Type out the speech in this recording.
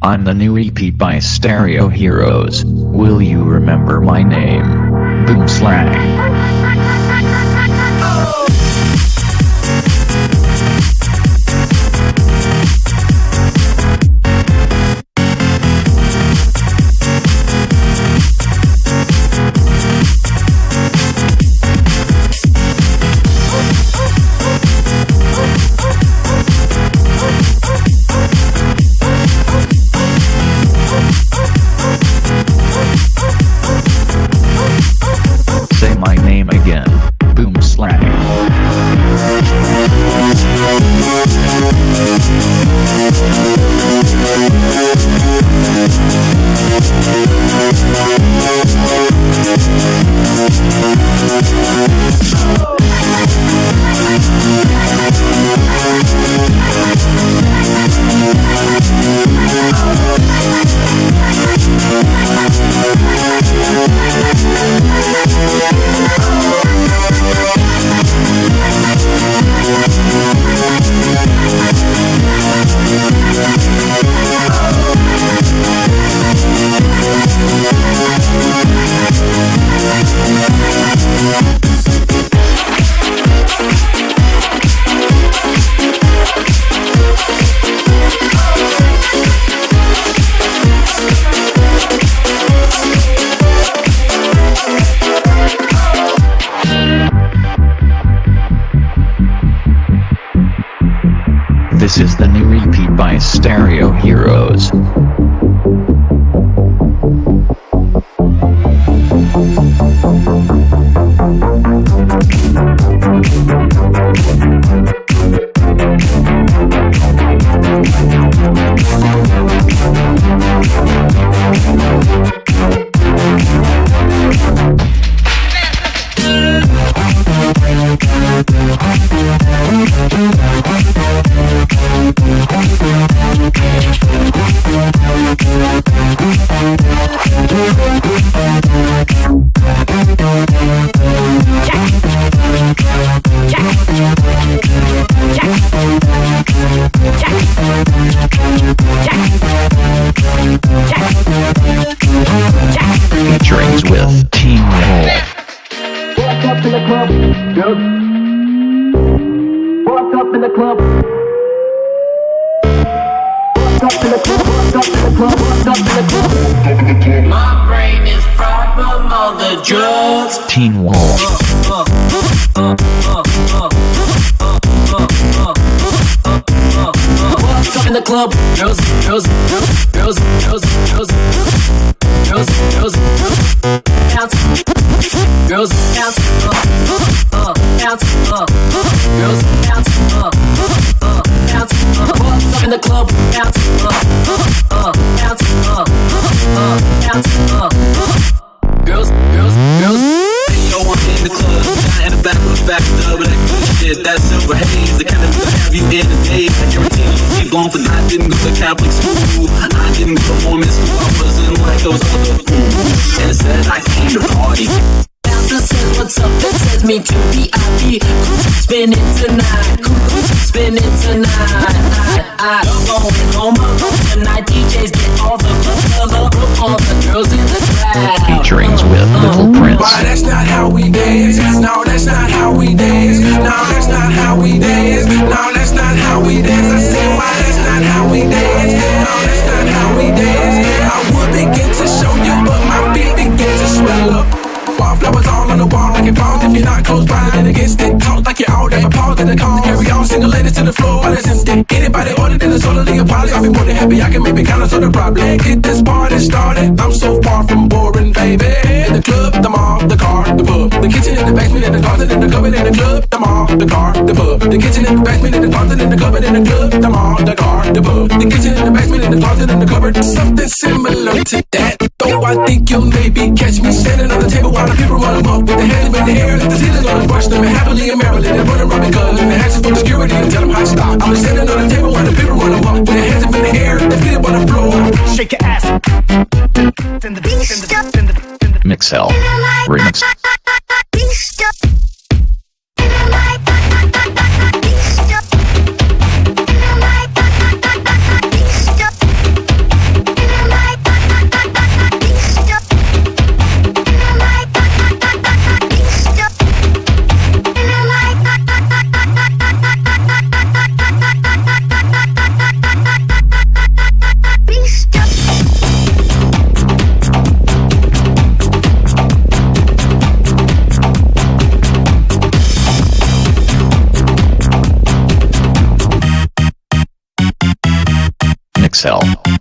I'm the new EP by Stereo Heroes. Will you remember my name? Boom Slang. Say my name again. Boom Slang. This is the new EP by Stereo Heroes. Featurings with Teen Wolf. Walk up in the club, girl. Walk up in the club. Walk up in the club, walk up in the club, walk up in the club. My brain is fried from all the drugs. Teen Wolf. Walk up in the club, girls, girls, girls, girls, girls, girls, girls, girls, bounce, girls, bounce, bounce, girls, bounce, bounce. Walk up in the club, bounce, bounce, bounce, girls, girls, girls. Yo, I'm in the club, down in the back of the factor, but that good shit, that silver haze, the kind of that have you in the days. I guarantee you keep going for that. I didn't go to Catholic school, I didn't go to Mormon school, I wasn't like those other fools. And said I came to party. Bouncer says what's up, that says me to VIP. Spinning tonight, spinning tonight. I going home alone tonight. DJs get all the love, all the girls in the crowd. Featurings with Little Prince. Why that's not how we dance. No, that's not how we dance. No, that's not how we dance. No, that's not how we dance. I said why that's not how we dance. No, that's not how we dance. I would begin to show you, but my feet begin to swell up. Wallflowers all on the wall like it falls. If you're not close by and against it, talk like you're all day. Pause in the call, carry on, single ladies to the floor while it's empty. Anybody ordered in a totally apology. I'll be more than happy. I can maybe count us on the problem. Get this party started. I'm so far from boring, baby. In the club, the mall, the car, the pub, the kitchen in the basement, in the closet, in the cupboard, in the club, the mall, the car, the pub, the kitchen in the basement, in the closet, in the cupboard, in the club, the mall, the car, the pub, the kitchen in the basement, in the closet, in the cupboard. Something similar to that. Though I think you'll maybe catch me standing on the table while the people run them up with their hands in the air. Let the ceiling on and brush them and happily and merrily. They're running around because and asking for security and tell them how to stop. I'm standing on the table while the people run them up with their hands up in the air. Their feet up on the floor. Shake your ass. Mixel Remix. myself.